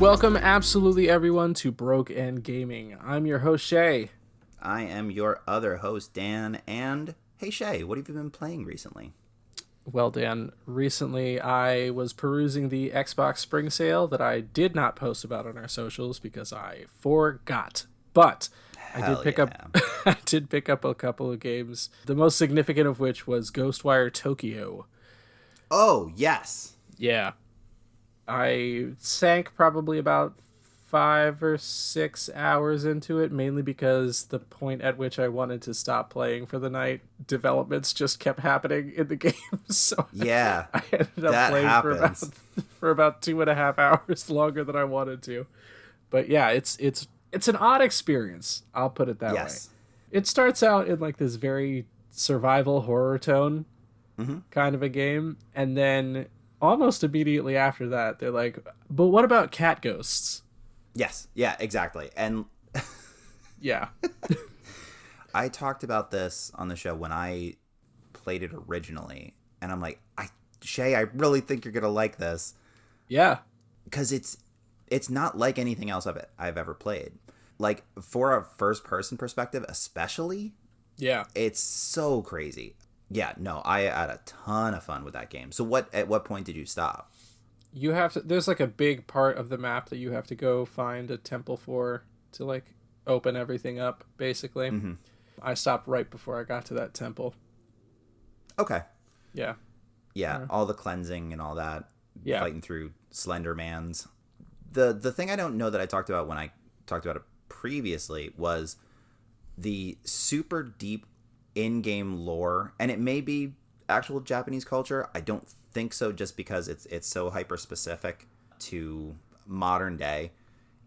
Welcome absolutely everyone to Broke and Gaming. I'm your host Shea. I am your other host Dan, and hey Shea, what have you been playing recently? Well, Dan, recently I was perusing the Xbox Spring Sale that I did not post about on our socials because I forgot. But I did pick up a couple of games, the most significant of which was Ghostwire Tokyo. Oh, yes. Yeah. I sank probably about 5 or 6 hours into it, mainly because the point at which I wanted to stop playing for the night, developments just kept happening in the game. So yeah, I ended up playing for about 2.5 hours longer than I wanted to. But yeah, it's an odd experience. I'll put it that way. It starts out in like this very survival horror tone kind of a game, and then almost immediately after that, they're like, "But what about cat ghosts?" Yes, yeah, exactly. And yeah, I talked about this on the show when I played it originally, and I'm like, Shay, I really think you're gonna like this. Yeah, because it's not like anything else I've ever played. Like, for a first-person perspective, especially, yeah, it's so crazy. Yeah, no, I had a ton of fun with that game. So at what point did you stop? You have to, there's like a big part of the map that you have to go find a temple for to like open everything up, basically. Mm-hmm. I stopped right before I got to that temple. Okay. Yeah. Yeah, all the cleansing and all that. Yeah. Fighting through Slendermans. The thing I don't know that I talked about when I talked about it previously was the super deep in-game lore, and it may be actual Japanese culture. I don't think so, just because it's so hyper specific to modern day,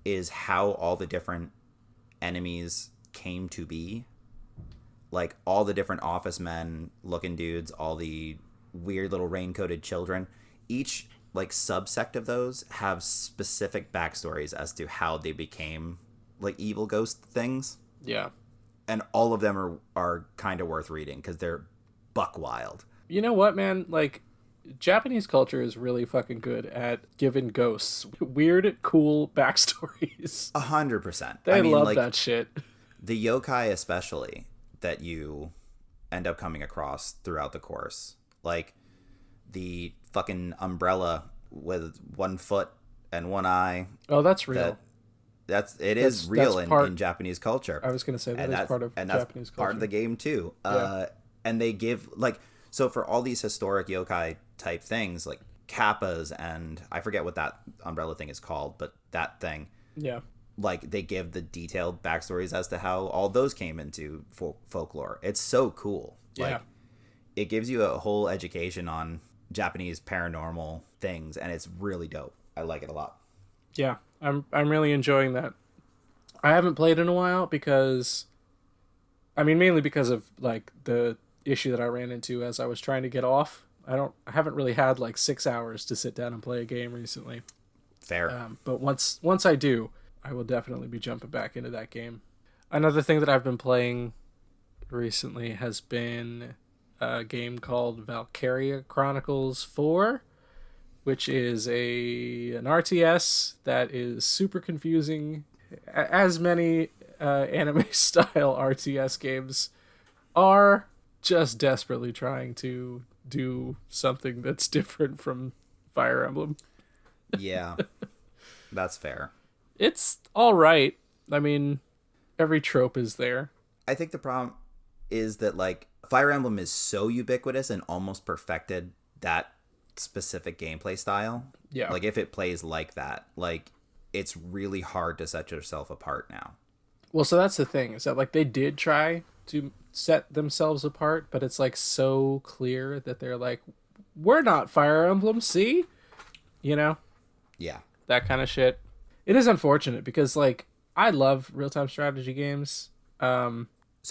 is how all the different enemies came to be. Like all the different office men looking dudes, all the weird little rain-coated children. Each like subsect of those have specific backstories as to how they became like evil ghost things. Yeah. And all of them are kind of worth reading because they're buck wild. You know what, man? Like, Japanese culture is really fucking good at giving ghosts weird, cool backstories. 100%. They love that shit. The yokai especially that you end up coming across throughout the course. Like, the fucking umbrella with 1 foot and 1 eye. Oh, that's real. It is real in Japanese culture. I was going to say that is part of Japanese culture. Part of the game too. Yeah. And they give like, so for all these historic yokai type things like kappas, and I forget what that umbrella thing is called, but that thing. Yeah. Like they give the detailed backstories as to how all those came into folklore. It's so cool. Like, yeah. It gives you a whole education on Japanese paranormal things, and it's really dope. I like it a lot. Yeah. I'm really enjoying that. I haven't played in a while because, I mean, mainly because of like the issue that I ran into as I was trying to get off. I haven't really had like 6 hours to sit down and play a game recently. Fair. But once I do, I will definitely be jumping back into that game. Another thing that I've been playing recently has been a game called Valkyria Chronicles 4. Which is an RTS that is super confusing, as many anime-style RTS games are, just desperately trying to do something that's different from Fire Emblem. Yeah, that's fair. It's all right. I mean, every trope is there. I think the problem is that, like, Fire Emblem is so ubiquitous and almost perfected that specific gameplay style. Yeah. Like, if it plays like that, like, it's really hard to set yourself apart now. Well, so that's the thing, is that, like, they did try to set themselves apart, but it's, like, so clear that they're like, we're not Fire Emblem, see? You know? Yeah. That kind of shit. It is unfortunate, because, like, I love real-time strategy games. So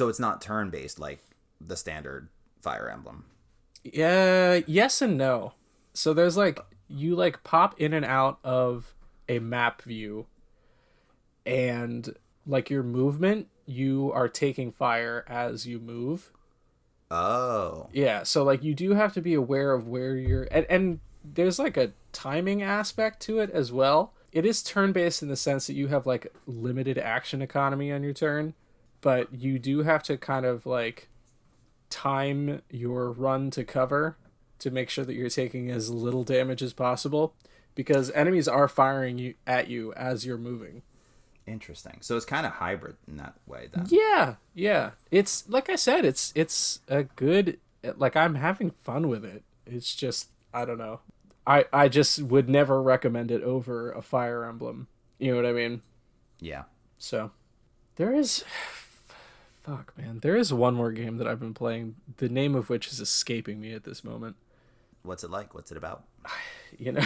it's not turn-based like the standard Fire Emblem? Yeah, yes and no. So there's like, you like pop in and out of a map view, and like your movement, you are taking fire as you move. Oh. Yeah, so like you do have to be aware of where you're, and there's like a timing aspect to it as well. It is turn-based in the sense that you have like limited action economy on your turn, but you do have to kind of like time your run to cover to make sure that you're taking as little damage as possible, because enemies are firing at you as you're moving. Interesting. So it's kind of hybrid in that way then. Yeah. It's like I said, it's a good, like, I'm having fun with it. It's just, I don't know. I just would never recommend it over a Fire Emblem. You know what I mean? Yeah. So there is fuck, man. There is one more game that I've been playing, the name of which is escaping me at this moment. What's it like? What's it about? You know.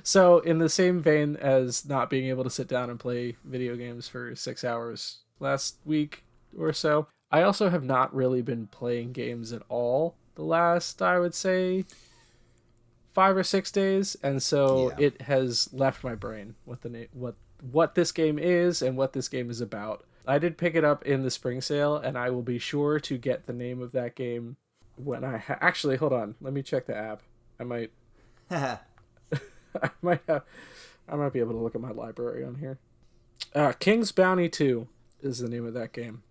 So, in the same vein as not being able to sit down and play video games for 6 hours last week or so, I also have not really been playing games at all the last, I would say, 5 or 6 days, and so it has left my brain what this game is and what this game is about. I did pick it up in the spring sale, and I will be sure to get the name of that game when I actually, hold on, let me check the app. I might I might be able to look at my library on here. King's Bounty 2 is the name of that game.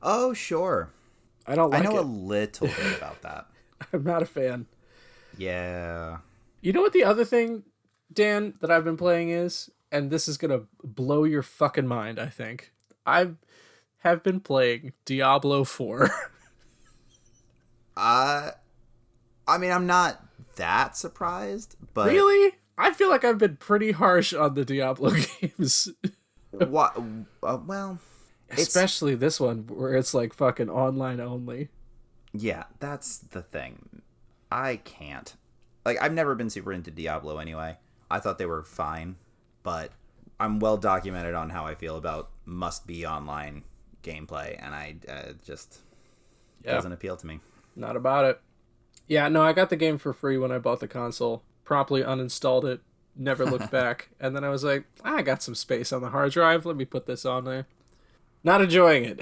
Oh, sure. I don't like it. I know a little bit about that. I'm not a fan. Yeah. You know what the other thing, Dan, that I've been playing is? And this is going to blow your fucking mind, I think. I have been playing Diablo 4. I mean, I'm not that surprised, but... Really? I feel like I've been pretty harsh on the Diablo games. What? Well... Especially this one, where it's like fucking online only. Yeah, that's the thing. I can't. Like, I've never been super into Diablo anyway. I thought they were fine, but I'm well documented on how I feel about must-be online gameplay, and I just... doesn't appeal to me. Not about it. Yeah, no, I got the game for free when I bought the console. Promptly uninstalled it, never looked back, and then I was like, I got some space on the hard drive, let me put this on there. Not enjoying it.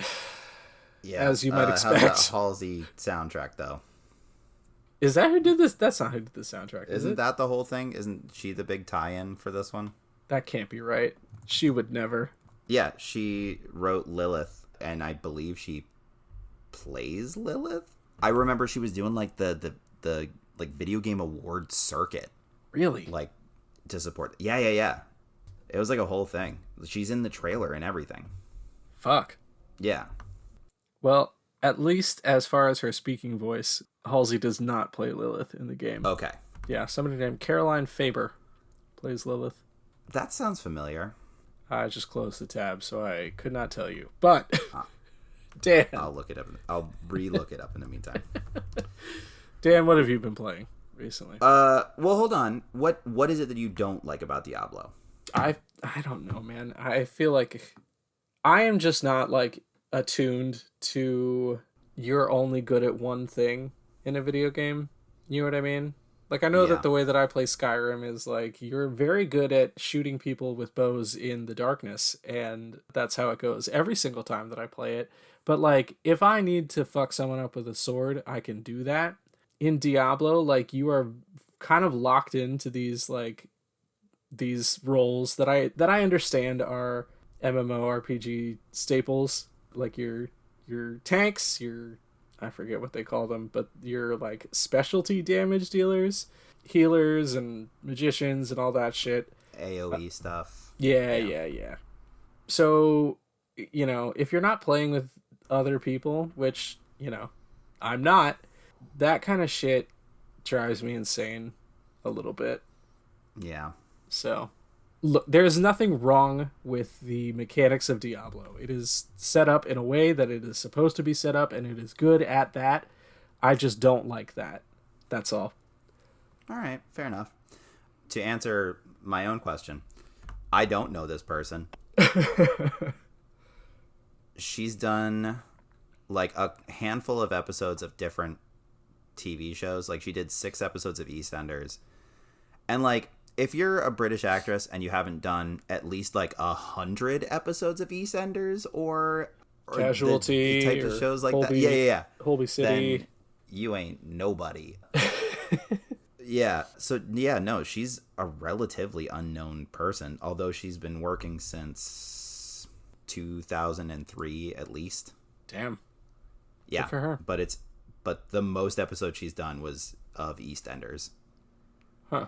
Yeah, as you might expect. How's that Halsey soundtrack, though? Is that who did this? That's not who did the soundtrack, Isn't that the whole thing? Isn't she the big tie-in for this one? That can't be right. She would never. Yeah, she wrote Lilith, and I believe she plays Lilith? I remember she was doing like the like video game award circuit. Really? Like to support. Yeah. It was like a whole thing. She's in the trailer and everything. Fuck. Yeah. Well, at least as far as her speaking voice, Halsey does not play Lilith in the game. Okay. Yeah, somebody named Caroline Faber plays Lilith. That sounds familiar. I just closed the tab, so I could not tell you. But, Dan. I'll look it up. I'll re-look it up in the meantime. Dan, what have you been playing recently? Well, hold on. What is it that you don't like about Diablo? I don't know, man. I feel like I am just not like attuned to you're only good at one thing in a video game. You know what I mean? Like, I know that the way that I play Skyrim is like you're very good at shooting people with bows in the darkness, and that's how it goes every single time that I play it. But like, if I need to fuck someone up with a sword, I can do that. In Diablo, like, you are kind of locked into these roles that I understand are MMORPG staples, like your tanks, I forget what they call them, but your like specialty damage dealers, healers and magicians and all that shit. AoE stuff. Yeah. So, you know, if you're not playing with other people, which, you know, I'm not, that kind of shit drives me insane a little bit. Yeah. So, look, there's nothing wrong with the mechanics of Diablo. It is set up in a way that it is supposed to be set up, and it is good at that. I just don't like that. That's all. All right, fair enough. To answer my own question, I don't know this person. She's done like a handful of episodes of different TV shows. Like, she did 6 episodes of EastEnders. And like, if you're a British actress and you haven't done at least like 100 episodes of EastEnders or Casualty, the type of shows like Holby, that, yeah, Holby City, then you ain't nobody. Yeah. So yeah, no, she's a relatively unknown person, although she's been working since 2003 at least. Damn. Yeah. Good for her. But the most episodes she's done was of EastEnders. Huh.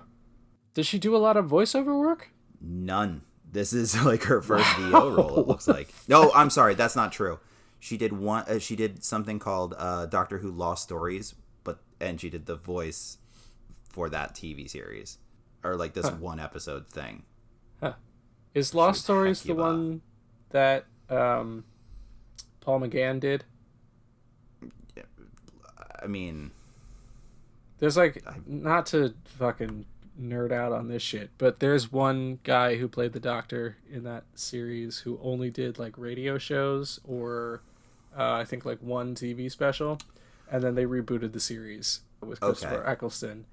Does she do a lot of voiceover work? None. This is like her first VO role, it looks like. No, I'm sorry, that's not true. She did one. She did something called Doctor Who Lost Stories, and she did the voice for that TV series, or like this one episode thing. Huh. Is Lost Stories the one that Paul McGann did? I mean, there's like, not to fucking nerd out on this shit, but there's one guy who played the Doctor in that series who only did like radio shows or I think like one TV special, and then they rebooted the series with Christopher Eccleston,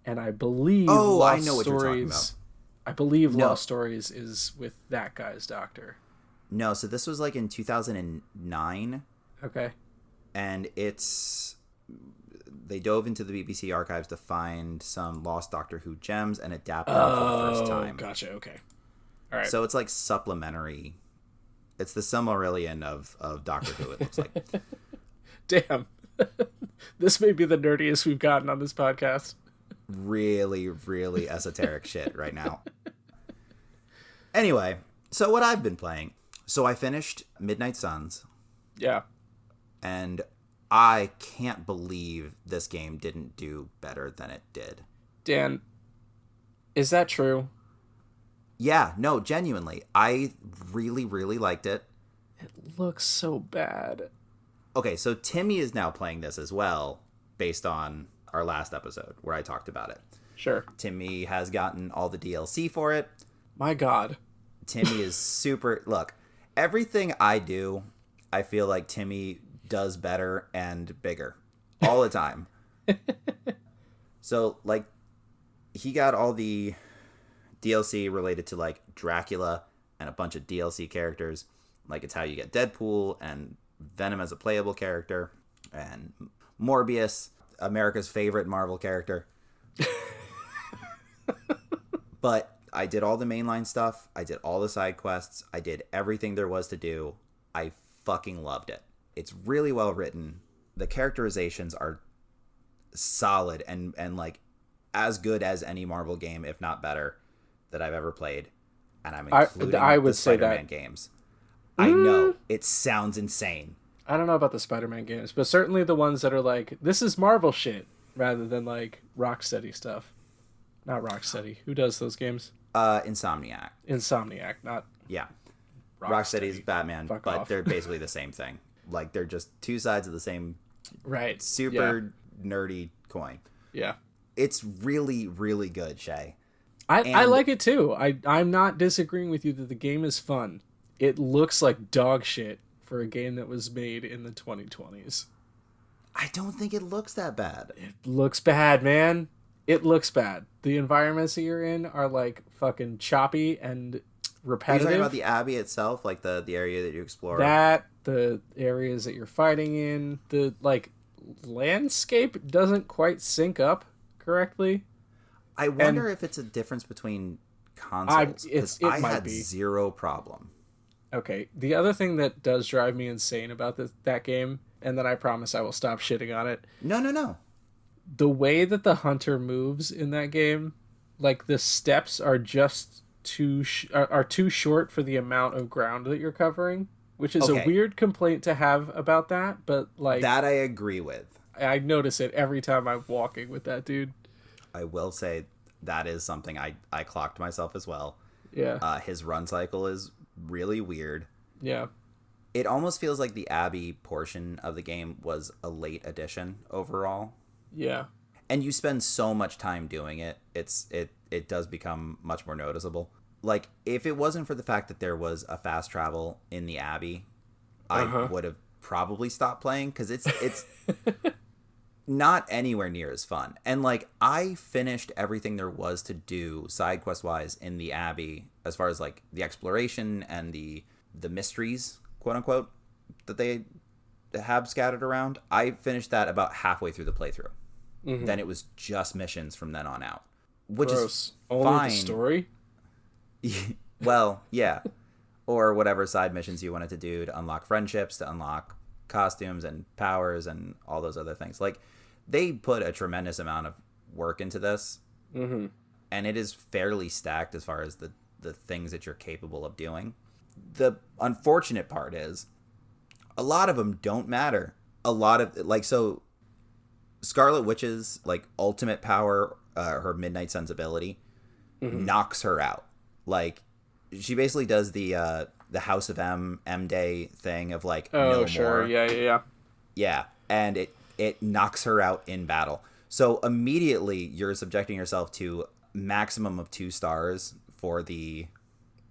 and I believe I know what you're talking about. I believe Lost Stories is with that guy's Doctor. No, so this was like in 2009. Okay. And they dove into the BBC archives to find some lost Doctor Who gems and adapt them for the first time. Gotcha. Okay. All right. So it's like supplementary. It's the Silmarillion of Doctor Who, it looks like. Damn. This may be the nerdiest we've gotten on this podcast. Really, really esoteric shit right now. Anyway, so what I've been playing. So I finished Midnight Suns. Yeah. And I can't believe this game didn't do better than it did. Dan, is that true? Yeah, no, genuinely. I really, really liked it. It looks so bad. Okay, so Timmy is now playing this as well, based on our last episode where I talked about it. Sure. Timmy has gotten all the DLC for it. My God. Timmy is super... Look, everything I do, I feel like Timmy does better and bigger all the time. So, like, he got all the DLC related to, like, Dracula and a bunch of DLC characters. Like, it's how you get Deadpool and Venom as a playable character, and Morbius, America's favorite Marvel character. But I did all the mainline stuff. I did all the side quests. I did everything there was to do. I fucking loved it. It's really well written. The characterizations are solid and like as good as any Marvel game, if not better, that I've ever played. And I'm including I would the say Spider-Man that games. I know it sounds insane. I don't know about the Spider-Man games, but certainly the ones that are like, this is Marvel shit, rather than like Rocksteady stuff. Not Rocksteady. Who does those games? Insomniac. Insomniac, not... Yeah. Rocksteady's Batman, Fuck but off. They're basically the same thing. Like, they're just two sides of the same right. super nerdy coin. Yeah. It's really, really good, Shea. I like it too. I'm not disagreeing with you that the game is fun. It looks like dog shit for a game that was made in the 2020s. I don't think it looks that bad. It looks bad, man. It looks bad. The environments that you're in are like fucking choppy and repetitive. Are you talking about the Abbey itself, like the area that you explore? That, the areas that you're fighting in, the like landscape doesn't quite sync up correctly. I wonder if it's a difference between consoles. I might had be. zero problem. Okay, the other thing that does drive me insane about that game, and then I promise I will stop shitting on it. No. The way that the hunter moves in that game, like the steps are just too short for the amount of ground that you're covering, which is a weird complaint to have about that, but like that I agree with. I notice it every time I'm walking with that dude. I will say that is something I clocked myself as well. Yeah. His run cycle is really weird. Yeah. It almost feels like the Abbey portion of the game was a late addition overall. Yeah. And you spend so much time doing it, it does become much more noticeable. Like, if it wasn't for the fact that there was a fast travel in the Abbey, I would have probably stopped playing, because it's not anywhere near as fun. And, like, I finished everything there was to do, side quest-wise, in the Abbey, as far as, like, the exploration and the mysteries, quote-unquote, that they have scattered around. I finished that about halfway through the playthrough. then it was just missions from then on out, which Gross. is Only fine. the story? Well, yeah. Or whatever side missions you wanted to do to unlock friendships, to unlock costumes and powers and all those other things. Like, they put a tremendous amount of work into this. Mm-hmm. And it is fairly stacked as far as the things that you're capable of doing. The unfortunate part is a lot of them don't matter. A lot of, like, so Scarlet Witch's, like, ultimate power, her Midnight Sun's ability, knocks her out. Like, she basically does the House of M Day thing of, like, no sure. more. Yeah. Yeah, and it knocks her out in battle. So immediately you're subjecting yourself to maximum of 2 stars for the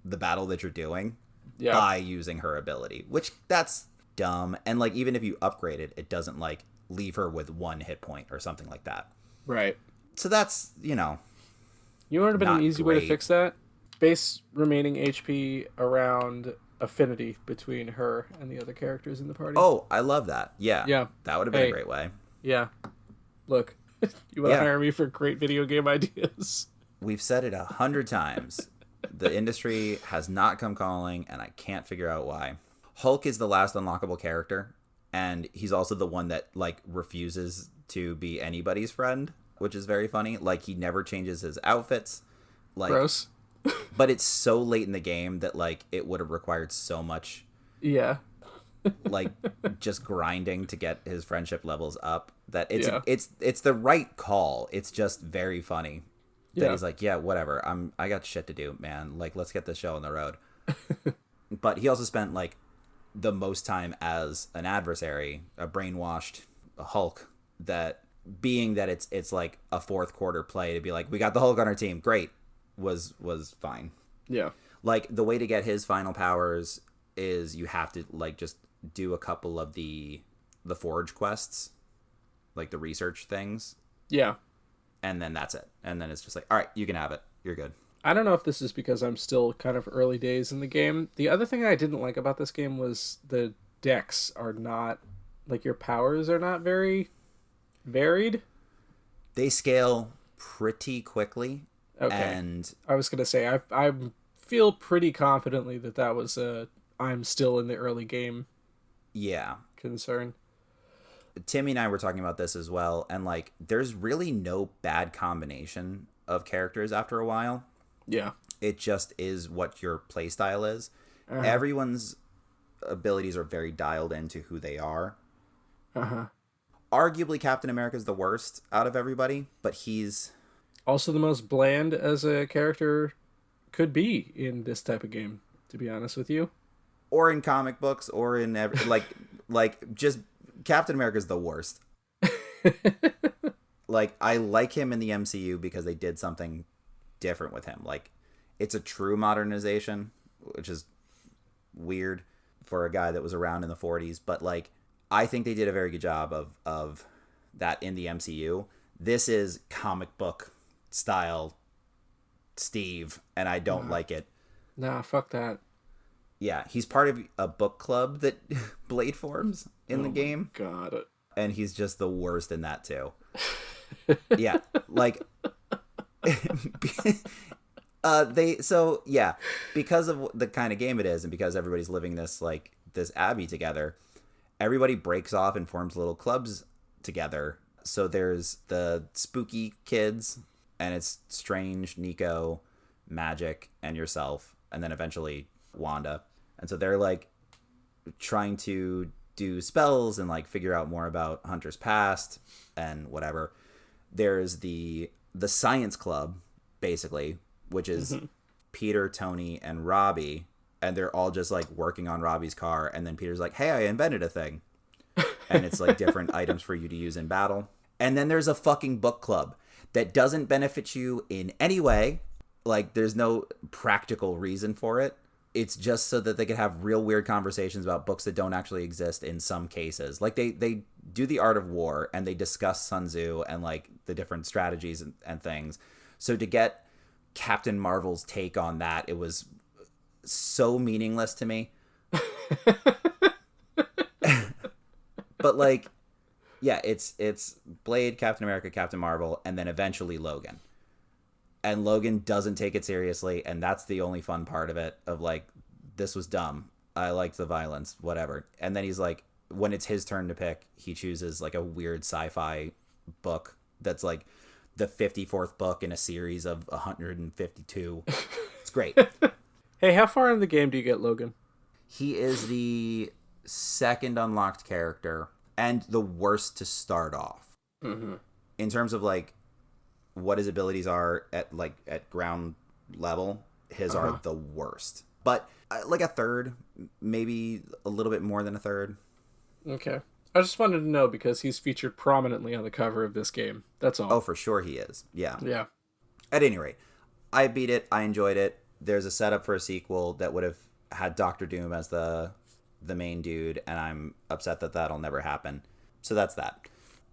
battle that you're doing by using her ability, which that's dumb. And, like, even if you upgrade it, it doesn't, like, leave her with 1 hit point or something like that. Right. So that's, you know would have been not an easy way to great. fix that? Base remaining HP around affinity between her and the other characters in the party. Oh, I love that. Yeah. Yeah. That would have been a great way. Yeah. Look, you want to hire me for great video game ideas? We've said it 100 times. The industry has not come calling, and I can't figure out why. Hulk is the last unlockable character, and he's also the one that, like, refuses to be anybody's friend, which is very funny. Like, he never changes his outfits. Like, gross. But it's so late in the game that, like, it would have required so much, like, just grinding to get his friendship levels up that it's the right call. It's just very funny that he's like, yeah, whatever. I got shit to do, man. Like, let's get this show on the road. But he also spent, like, the most time as an adversary, a brainwashed Hulk, that being that it's like a 4th quarter play to be like, we got the Hulk on our team, great, was fine. Yeah. Like, the way to get his final powers is you have to, like, just do a couple of the Forge quests, like the research things. Yeah. And then that's it. And then it's just like, all right, you can have it. You're good. I don't know if this is because I'm still kind of early days in the game. The other thing I didn't like about this game was the decks are not, like, your powers are not very varied. They scale pretty quickly. Okay. And I was going to say, I feel pretty confidently that was I'm still in the early game concern. Timmy and I were talking about this as well, and, like, there's really no bad combination of characters after a while. Yeah. It just is what your playstyle is. Everyone's abilities are very dialed into who they are. Arguably, Captain America's the worst out of everybody, but he's also the most bland as a character could be in this type of game, to be honest with you. Or in comic books, or in like just Captain America's the worst. Like, I like him in the MCU because they did something different with him. Like, it's a true modernization, which is weird for a guy that was around in the 40s. But, like, I think they did a very good job of that in the MCU. This is comic book style Steve, and I don't like it. Nah, fuck that. Yeah, he's part of a book club that Blade forms in the game. God. And he's just the worst in that, too. Yeah, like... because of the kind of game it is, and because everybody's living this abbey together, everybody breaks off and forms little clubs together. So there's the spooky kids, and it's Strange, Nico, Magic, and yourself, and then eventually Wanda. And so they're, like, trying to do spells and, like, figure out more about Hunter's past and whatever. There's the science club, basically, which is Peter, Tony, and Robbie, and they're all just, like, working on Robbie's car, and then Peter's like, hey, I invented a thing. And it's, like, different items for you to use in battle. And then there's a fucking book club that doesn't benefit you in any way. Like, there's no practical reason for it. It's just so that they can have real weird conversations about books that don't actually exist in some cases. Like, they do the art of war, and they discuss Sun Tzu and, like, the different strategies and things. So to get Captain Marvel's take on that, it was so meaningless to me. But, like, Yeah, it's Blade, Captain America, Captain Marvel, and then eventually Logan. And Logan doesn't take it seriously, and that's the only fun part of it, of like, this was dumb. I liked the violence, whatever. And then he's like, when it's his turn to pick, he chooses like a weird sci-fi book that's like the 54th book in a series of 152. It's great. Hey, how far in the game do you get Logan? He is the second unlocked character and the worst to start off. Mm-hmm. In terms of like what his abilities are at ground level, his are the worst. But like a third, maybe a little bit more than a third. Okay. I just wanted to know because he's featured prominently on the cover of this game. That's all. Oh, for sure he is. Yeah. Yeah. At any rate, I beat it. I enjoyed it. There's a setup for a sequel that would have had Doctor Doom as the main dude, and I'm upset that that'll never happen. So that's that.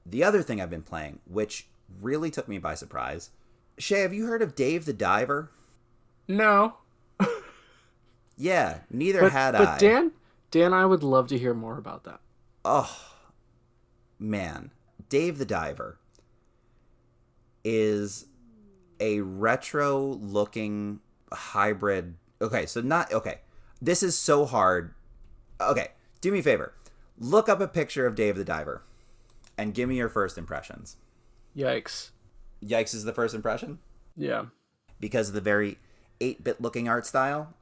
The other thing I've been playing, which really took me by surprise. Shea, have you heard of Dave the Diver? No. Yeah, neither had I. But Dan, I would love to hear more about that. Oh, man. Dave the Diver is a retro-looking hybrid. Okay, so not... Okay, this is so hard. Okay, do me a favor. Look up a picture of Dave the Diver and give me your first impressions. Yikes. Yikes is the first impression? Yeah. Because of the very 8-bit looking art style?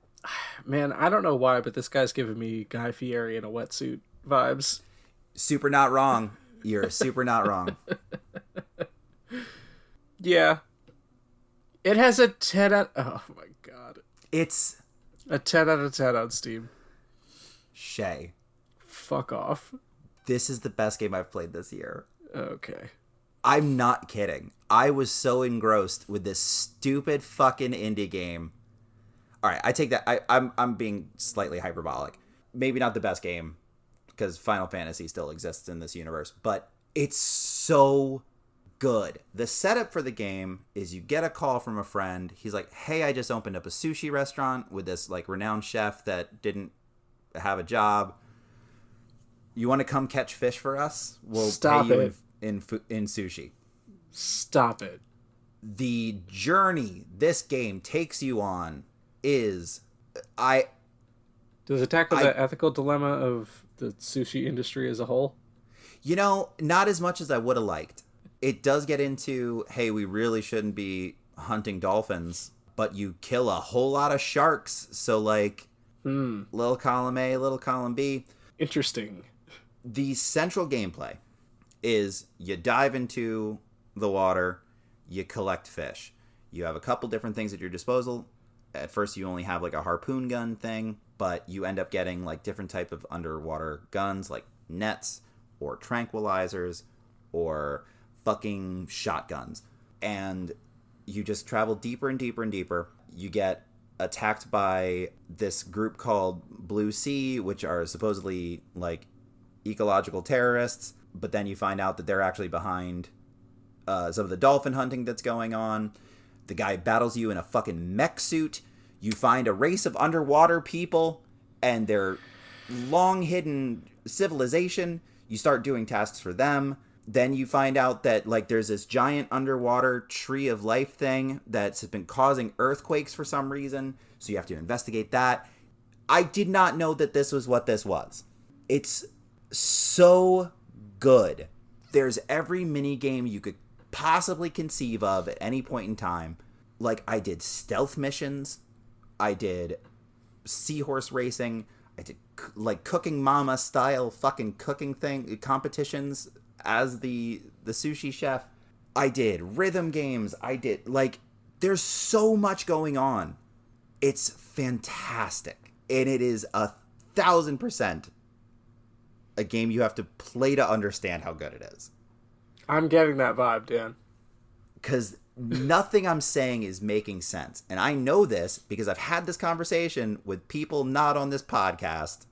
Man, I don't know why, but this guy's giving me Guy Fieri in a wetsuit vibes. Super not wrong. You're super not wrong. Yeah. It has a 10 out... Oh, my God. It's... A 10 out of 10 on Steam. Shea. Fuck off. This is the best game I've played this year. Okay. I'm not kidding. I was so engrossed with this stupid fucking indie game. All right, I take that. I'm being slightly hyperbolic. Maybe not the best game, because Final Fantasy still exists in this universe, but it's so good. The setup for the game is you get a call from a friend. He's like, hey, I just opened up a sushi restaurant with this like renowned chef that didn't have a job. You want to come catch fish for us? We'll Stop pay you it. in sushi. Stop it. The journey this game takes you on is... Does it tackle the ethical dilemma of the sushi industry as a whole? You know, not as much as I would have liked. It does get into, hey, we really shouldn't be hunting dolphins, but you kill a whole lot of sharks, so like, little column A, little column B. Interesting. The central gameplay is you dive into the water, you collect fish. You have a couple different things at your disposal. At first you only have like a harpoon gun thing, but you end up getting like different type of underwater guns like nets or tranquilizers or fucking shotguns. And you just travel deeper and deeper and deeper. You get attacked by this group called Blue Sea, which are supposedly like ecological terrorists, but then you find out that they're actually behind some of the dolphin hunting that's going on. The guy battles you in a fucking mech suit. You find a race of underwater people and their long hidden civilization. You start doing tasks for them. Then you find out that like there's this giant underwater tree of life thing that's been causing earthquakes for some reason. So you have to investigate that. I did not know that this was what this was. It's so good. There's every mini game you could possibly conceive of at any point in time. Like I did stealth missions. I did seahorse racing. I did like Cooking Mama style fucking cooking thing competitions as the sushi chef. I did rhythm games. I did like there's so much going on. It's fantastic. And it is 1,000% a game you have to play to understand how good it is. I'm getting that vibe, Dan. Because nothing I'm saying is making sense. And I know this because I've had this conversation with people not on this podcast.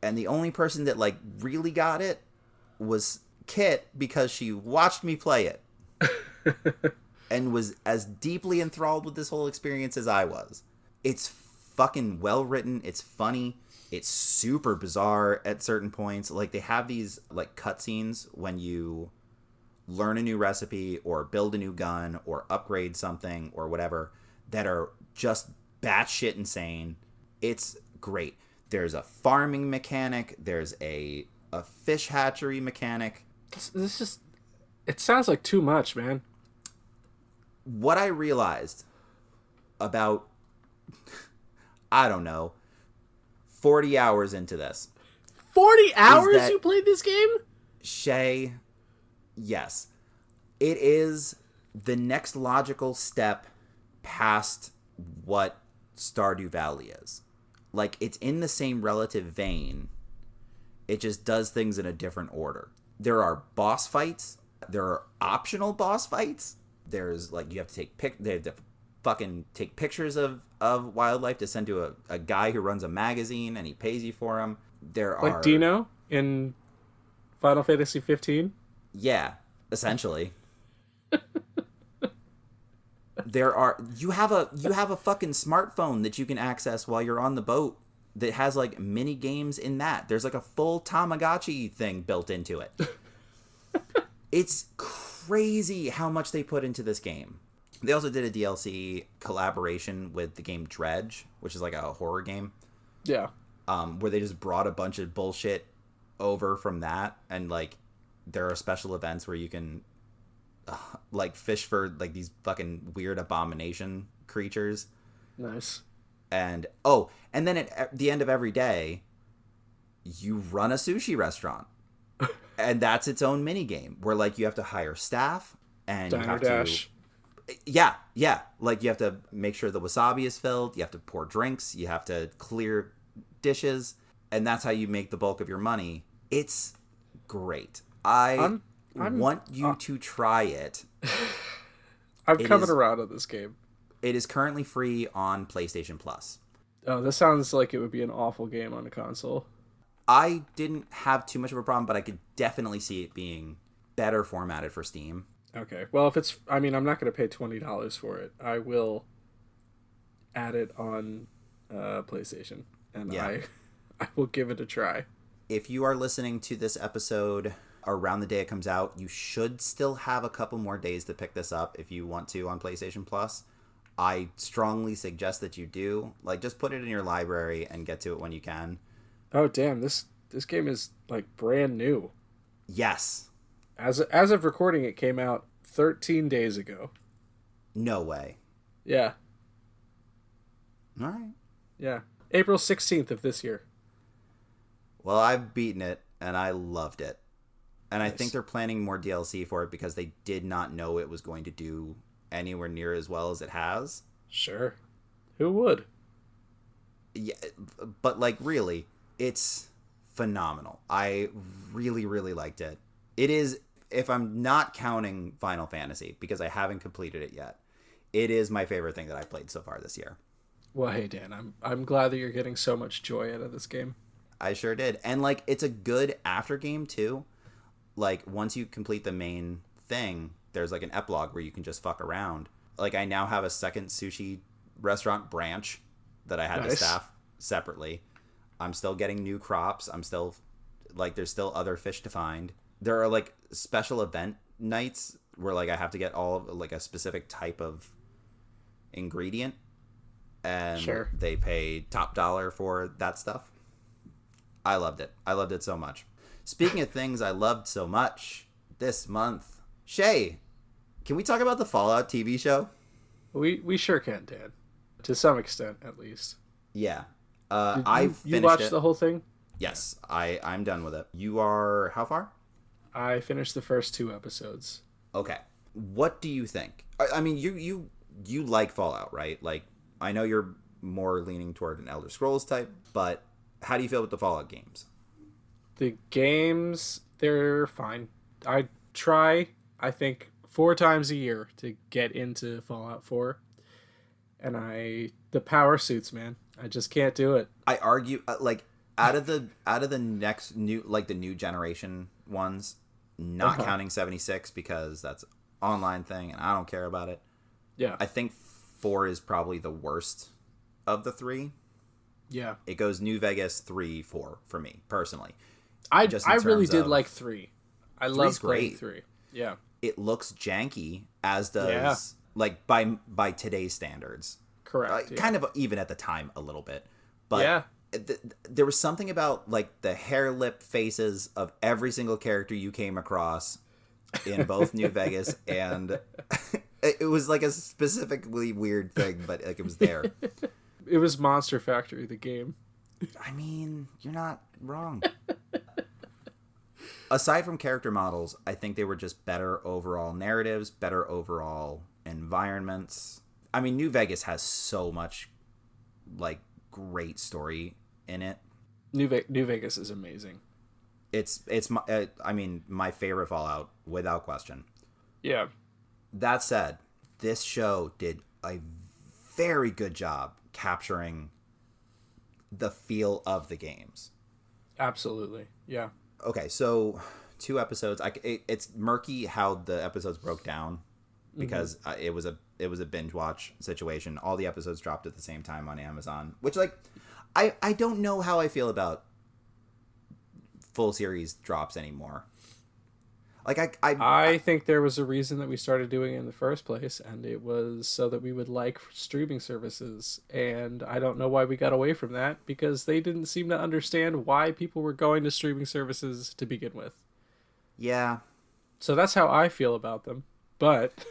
And the only person that like really got it was Kit because she watched me play it. And was as deeply enthralled with this whole experience as I was. It's fucking well written. It's funny. It's super bizarre at certain points. Like, they have these, like, cutscenes when you learn a new recipe or build a new gun or upgrade something or whatever that are just batshit insane. It's great. There's a farming mechanic. There's a fish hatchery mechanic. This just... It sounds like too much, man. What I realized about, I don't know, 40 hours into this. 40 hours you played this game? Shea, yes. It is the next logical step past what Stardew Valley is. Like, it's in the same relative vein. It just does things in a different order. There are boss fights. There are optional boss fights. There's, like, you have to they have to fucking take pictures of wildlife to send to a guy who runs a magazine, and he pays you for them. There are... Like Dino in Final Fantasy 15? Yeah, essentially. You have a fucking smartphone that you can access while you're on the boat that has, like, mini games in that. There's, like, a full Tamagotchi thing built into it. It's crazy how much they put into this game. They also did a DLC collaboration with the game Dredge, which is like a horror game. Yeah. Where they just brought a bunch of bullshit over from that, and, like, there are special events where you can like fish for, like, these fucking weird abomination creatures. Nice. And then at the end of every day, you run a sushi restaurant. And that's its own mini game where, like, you have to hire staff and Diner you have Dash. to... Yeah. Like, you have to make sure the wasabi is filled. You have to pour drinks. You have to clear dishes. And that's how you make the bulk of your money. It's great. I want you to try it. I'm coming around on this game. It is currently free on PlayStation Plus. Oh, this sounds like it would be an awful game on a console. I didn't have too much of a problem, but I could definitely see it being better formatted for Steam. Okay. Well, if it's... I mean, I'm not going to pay $20 for it. I will add it on PlayStation. And yeah. I will give it a try. If you are listening to this episode around the day it comes out, you should still have a couple more days to pick this up if you want to on PlayStation Plus. I strongly suggest that you do. Like, just put it in your library and get to it when you can. Oh, damn. This game is, like, brand new. Yes. As of recording, it came out 13 days ago. No way. Yeah. All right. Yeah. April 16th of this year. Well, I've beaten it, and I loved it. And nice. I think they're planning more DLC for it because they did not know it was going to do anywhere near as well as it has. Sure. Who would? Yeah, but, like, really, it's phenomenal. I really, really liked it. It is, if I'm not counting Final Fantasy, because I haven't completed it yet, it is my favorite thing that I've played so far this year. Well, hey, Dan, I'm glad that you're getting so much joy out of this game. I sure did. And, like, it's a good after game, too. Like, once you complete the main thing, there's, like, an epilogue where you can just fuck around. Like, I now have a second sushi restaurant branch that I had to staff separately. I'm still getting new crops. I'm still, like, there's still other fish to find. There are, like, special event nights where, like, I have to get all of, like, a specific type of ingredient. And sure. They pay top dollar for that stuff. I loved it. I loved it so much. Speaking of things I loved so much this month, Shea, can we talk about the Fallout TV show? We sure can, Dan. To some extent, at least. Yeah. You watched the whole thing? Yes, I'm done with it. You are how far? I finished the first 2 episodes. Okay. What do you think? I mean, you like Fallout, right? Like, I know you're more leaning toward an Elder Scrolls type, but how do you feel with the Fallout games? The games, they're fine. I try, I think, 4 times a year to get into Fallout 4. And the power suits, man. I just can't do it. I argue, like, out of the next new, like, the new generation ones, not counting 76 because that's an online thing and I don't care about it. Yeah. I think 4 is probably the worst of the 3. Yeah. It goes New Vegas 3, 4 for me personally. I Just in really terms did of- like 3. I Three's love playing great. 3. Yeah. It looks janky, as Yeah. does like by today's standards. Correct. Yeah. Kind of even at the time a little bit, but Yeah. there was something about like the hair lip faces of every single character you came across in both New Vegas, and it was like a specifically weird thing, but like it was there. It was Monster Factory, the game. I mean, you're not wrong. Aside from character models, I think they were just better overall narratives, better overall environments. I mean, New Vegas has so much like great story in it. New Vegas is amazing. It's my I mean, my favorite Fallout without question. Yeah. That said, this show did a very good job capturing the feel of the games. Absolutely. Yeah. Okay, so 2 episodes. It's murky how the episodes broke down because it was a binge watch situation. All the episodes dropped at the same time on Amazon, which like I don't know how I feel about full series drops anymore. Like I think there was a reason that we started doing it in the first place, and it was so that we would like streaming services. And I don't know why we got away from that, because they didn't seem to understand why people were going to streaming services to begin with. yeah, So that's how I feel about them. But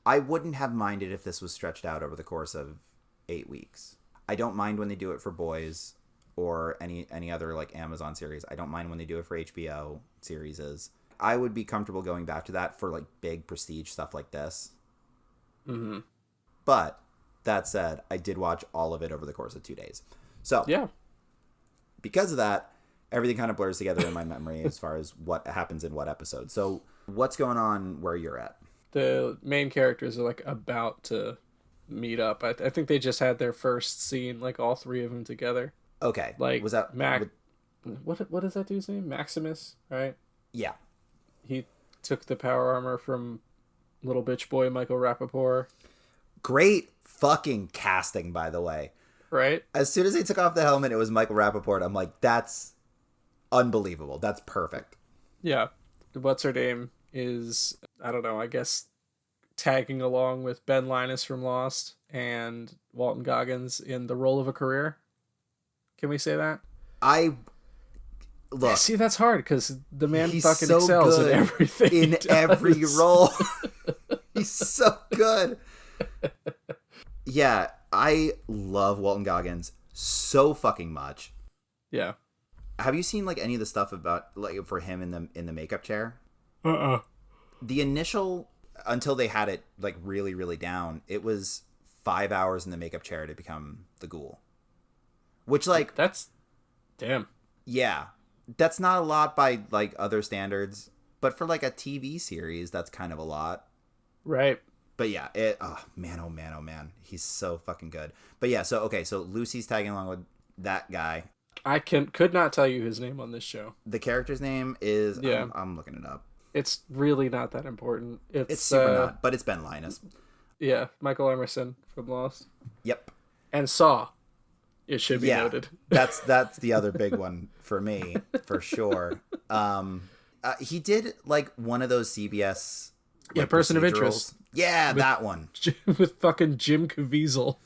I wouldn't have minded if this was stretched out over the course of 8 weeks. I don't mind when they do it for Boys or any other like Amazon series. I don't mind when they do it for HBO series. I would be comfortable going back to that for like big prestige stuff like this. mm-hmm. But that said, I did watch all of it over the course of 2 days. So Yeah. because of that, everything kind of blurs together in my memory as far as what happens in what episode. So what's going on where you're at? The main characters are like about to meet up. I think they just had their first scene, like all 3 of them together. Okay. Like was that what is that dude's name? Maximus, right? Yeah. He took the power armor from little bitch boy Michael Rappaport. Great fucking casting, by the way. Right? As soon as he took off the helmet, it was Michael Rappaport. I'm like, that's unbelievable. That's perfect. Yeah. What's her name is, I don't know, I guess tagging along with Ben Linus from Lost and Walton Goggins in the role of a career. Can we say that? Look, see, that's hard because the man he's fucking so excels in good everything. in every role. He's so good. Yeah, I love Walton Goggins so fucking much. Yeah. Have you seen like any of the stuff about like for him in the makeup chair? The initial, until they had it like really really down, it was 5 hours in the makeup chair to become the ghoul. Which like That's damn. yeah, that's not a lot by like other standards, but for like a TV series, that's kind of a lot. Right. But yeah, oh man, he's so fucking good. But yeah, so okay, so Lucy's tagging along with that guy. I could not tell you his name on this show. The character's name is Yeah. I'm looking it up. It's really not that important. It's super not, but it's Ben Linus. Yeah, Michael Emerson from Lost. Yep. And Saw. It should be noted. that's the other big one for me, for sure. He did like one of those CBS like, Person of Interest. Yeah, that one. With fucking Jim Caviezel.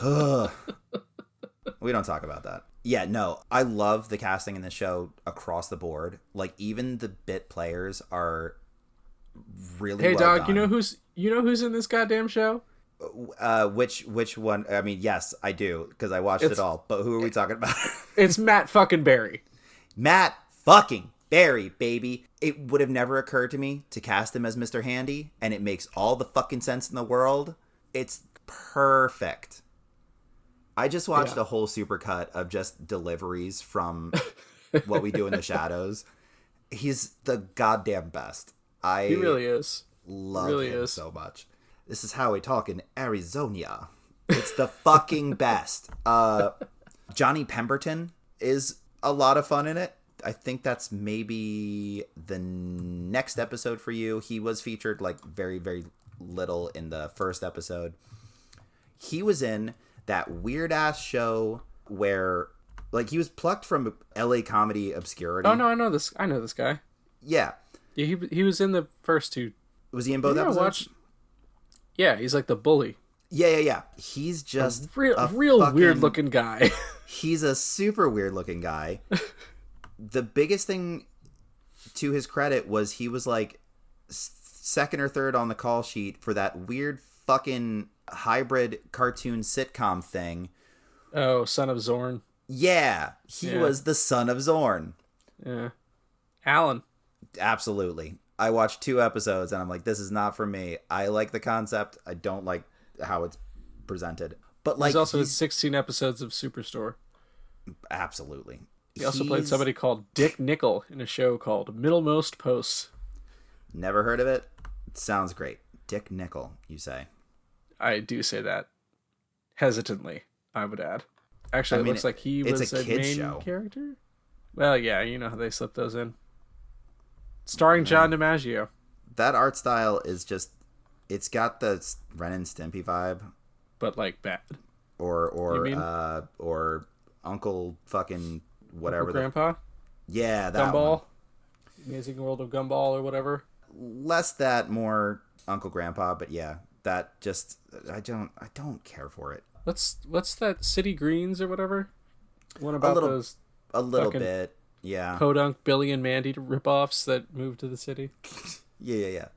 Ugh. We don't talk about that. Yeah, no, I love the casting in this show across the board. Like even the bit players are really Hey well dog, done. you know who's in this goddamn show? Which one? I mean, yes, I do because I watched it all. But who are we talking about? It's Matt fucking Berry. Matt fucking Berry, baby. It would have never occurred to me to cast him as Mr. Handy, and it makes all the fucking sense in the world. It's perfect. I just watched a whole supercut of just deliveries from What We Do in the Shadows. He's the goddamn best. He really is. Love him so much. This is how we talk in Arizona. It's the fucking best. Johnny Pemberton is a lot of fun in it. I think that's maybe the next episode for you. He was featured like very, very little in the first episode. He was in that weird ass show where like he was plucked from LA comedy obscurity. Oh no, I know this guy. Yeah. Yeah, he was in the first two. Was he in both Yeah, episodes? Yeah, he's like the bully. Yeah. He's just real weird looking guy. He's a super weird looking guy. The biggest thing to his credit was he was like second or third on the call sheet for that weird fucking hybrid cartoon sitcom thing. Oh, Son of Zorn. Yeah, he was the son of Zorn. Yeah. Alan. Absolutely. I watched 2 episodes and I'm like, this is not for me. I like the concept. I don't like how it's presented. But like, he's also in 16 episodes of Superstore. Absolutely. He also played somebody called Dick Nickel in a show called Middlemost Posts. Never heard of it. It sounds great. Dick Nickel, you say? I do say that hesitantly, I would add. Actually, it looks like he was a main character. Well, yeah, you know how they slip those in. Starring John DiMaggio. That art style is just, it's got the Ren and Stimpy vibe. But like bad. Or Uncle fucking whatever. Uncle Grandpa? Yeah, that Gumball? one. Amazing World of Gumball or whatever. Less that, more Uncle Grandpa, but yeah, that just, I don't care for it. What's that, City Greens or whatever? One about those a little bit, yeah. Podunk, Billy and Mandy ripoffs that moved to the city. Yeah.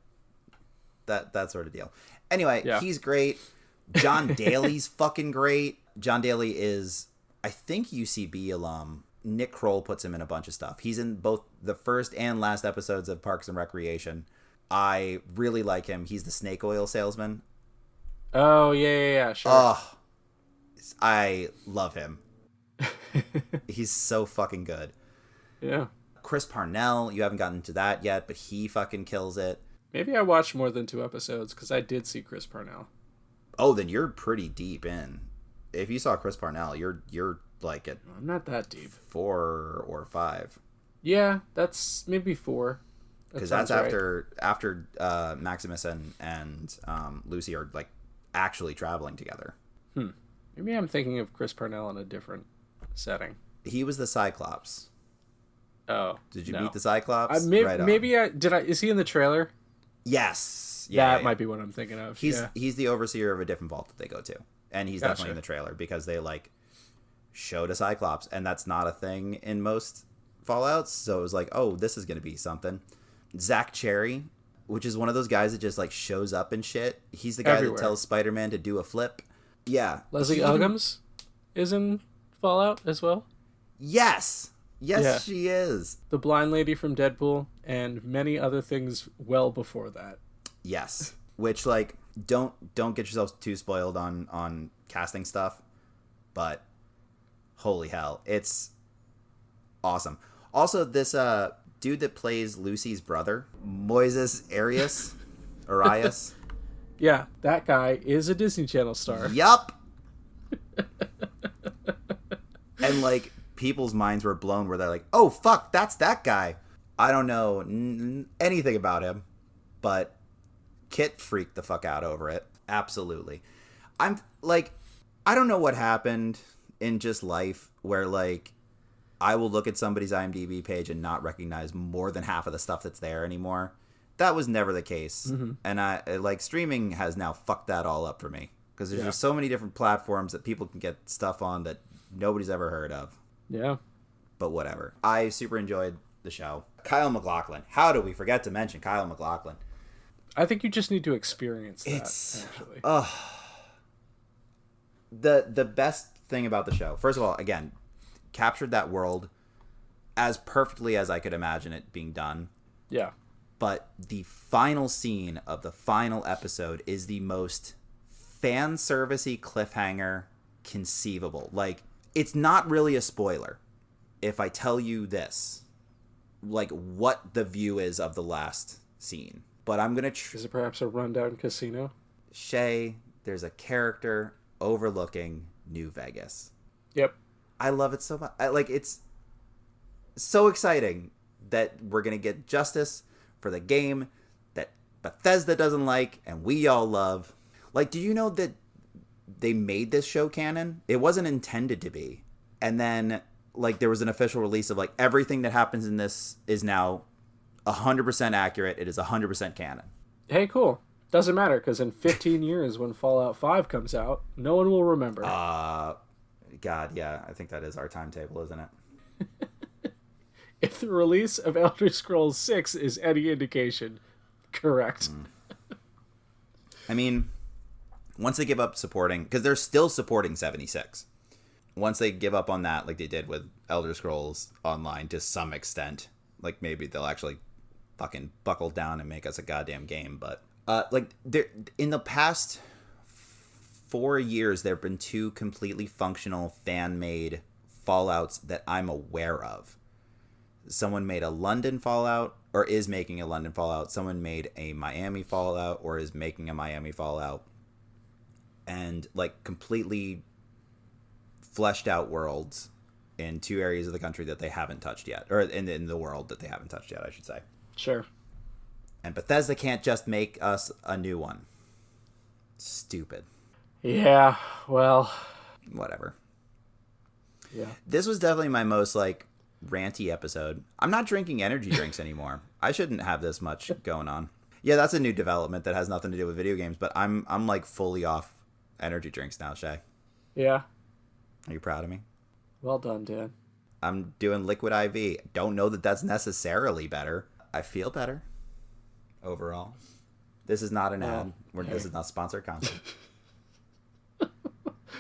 That sort of deal. Anyway, yeah. He's great. John Daly's fucking great. John Daly is, I think, UCB alum. Nick Kroll puts him in a bunch of stuff. He's in both the first and last episodes of Parks and Recreation. I really like him. He's the snake oil salesman. Oh, yeah, sure. Oh, I love him. He's so fucking good. Yeah. Chris Parnell, you haven't gotten to that yet, but he fucking kills it. Maybe I watched more than 2 episodes because I did see Chris Parnell. Oh, then you're pretty deep in. If you saw Chris Parnell, you're like at I'm not that deep. 4 or 5. Yeah, that's maybe 4. Because that's after Maximus and Lucy are like actually traveling together. Maybe I'm thinking of Chris Parnell in a different setting. He was the Cyclops. Oh, did you meet the Cyclops? Maybe I did. Is he in the trailer? Yes. Yeah, that might be what I'm thinking of. He's the overseer of a different vault that they go to, and he's definitely in the trailer because they like showed a Cyclops, and that's not a thing in most Fallouts. So it was like, oh, this is gonna be something. Zach Cherry, which is one of those guys that just like shows up and shit. He's the guy that tells Spider-Man to do a flip. Yeah. Leslie Uggams is in Fallout as well. Yes, she is. The blind lady from Deadpool and many other things well before that. Yes. Which, like, don't get yourself too spoiled on casting stuff, but holy hell, it's awesome. Also, this dude that plays Lucy's brother, Moises Arias. Yeah, that guy is a Disney Channel star. Yup. And like people's minds were blown where they're like, oh fuck, that's that guy. I don't know anything about him, but Kit freaked the fuck out over it. Absolutely. I'm like, I don't know what happened in just life where like I will look at somebody's IMDb page and not recognize more than half of the stuff that's there anymore. That was never the case. Mm-hmm. And I like streaming has now fucked that all up for me because there's just so many different platforms that people can get stuff on that nobody's ever heard of. Yeah. But whatever. I super enjoyed the show. Kyle MacLachlan. How do we forget to mention Kyle MacLachlan? I think you just need to experience that, actually. The best thing about the show, first of all, again, captured that world as perfectly as I could imagine it being done. Yeah. But the final scene of the final episode is the most fan servicey cliffhanger conceivable. Like, it's not really a spoiler if I tell you this, like what the view is of the last scene. But I'm gonna. Is it perhaps a rundown casino? Shea, there's a character overlooking New Vegas. Yep. I love it so much. It's so exciting that we're gonna get justice for the game that Bethesda doesn't like and we all love. Like, do you know that they made this show canon? It wasn't intended to be. and then like there was an official release of like everything that happens in this is now 100% accurate. It is 100% canon. Hey, cool. Doesn't matter, because in 15 years when Fallout 5 comes out, no one will remember. God, yeah, I think that is our timetable, isn't it? If the release of Elder Scrolls 6 is any indication, correct. I mean, once they give up supporting, because they're still supporting 76. Once they give up on that, like they did with Elder Scrolls Online to some extent, like maybe they'll actually fucking buckle down and make us a goddamn game. But like there, in the past 4 years, there have been 2 completely functional fan-made Fallouts that I'm aware of. Someone made a London Fallout, or is making a London Fallout. Someone made a Miami Fallout, or is making a Miami Fallout. And like completely fleshed out worlds in 2 areas of the country that they haven't touched yet, or in the world that they haven't touched yet, I should say. Sure. And Bethesda can't just make us a new one. Stupid. Yeah, well, whatever. Yeah. This was definitely my most like ranty episode. I'm not drinking energy drinks anymore. I shouldn't have this much going on. Yeah, that's a new development that has nothing to do with video games, but I'm like fully off energy drinks now, Shay. Yeah. Are you proud of me? Well done, Dan. I'm doing liquid IV. Don't know that that's necessarily better. I feel better overall. This is not an ad. This is not sponsored content.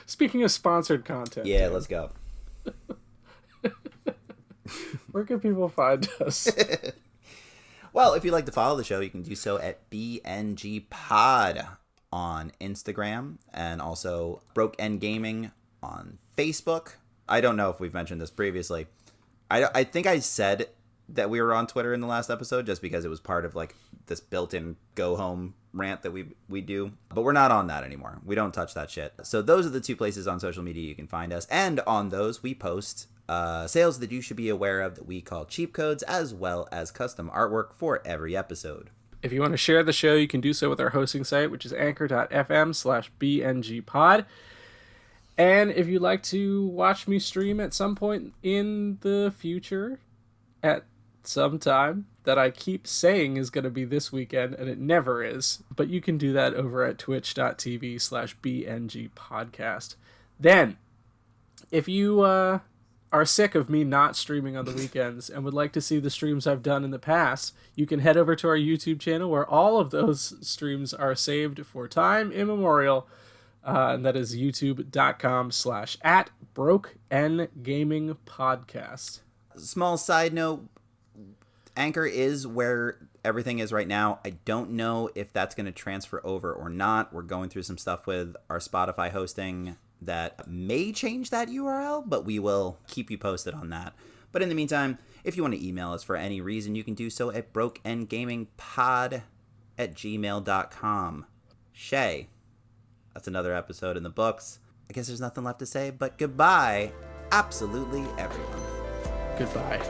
Speaking of sponsored content. Yeah, let's go. Where can people find us? Well, if you'd like to follow the show, you can do so at BNG Pod on Instagram, and also Broke End Gaming on Facebook. I don't know if we've mentioned this previously. I think I said that we were on Twitter in the last episode just because it was part of like this built-in go home rant that we do, but we're not on that anymore. We don't touch that shit. So those are the 2 places on social media you can find us, and on those we post sales that you should be aware of that we call cheap codes, as well as custom artwork for every episode. If you want to share the show, you can do so with our hosting site, which is anchor.fm/bngpod. And if you'd like to watch me stream at some point in the future, at some time that I keep saying is going to be this weekend, and it never is, but you can do that over at twitch.tv/bngpodcast. Then, if you are sick of me not streaming on the weekends and would like to see the streams I've done in the past, you can head over to our YouTube channel where all of those streams are saved for time immemorial. And that is youtube.com/@BrokeNGamingPodcast. Small side note, Anchor is where everything is right now. I don't know if that's going to transfer over or not. We're going through some stuff with our Spotify hosting that may change that URL, but we will keep you posted on that. But in the meantime, if you want to email us for any reason, you can do so at brokeendgamingpod@gmail.com. Shay, that's another episode in the books. I guess there's nothing left to say, but goodbye, absolutely everyone. Goodbye.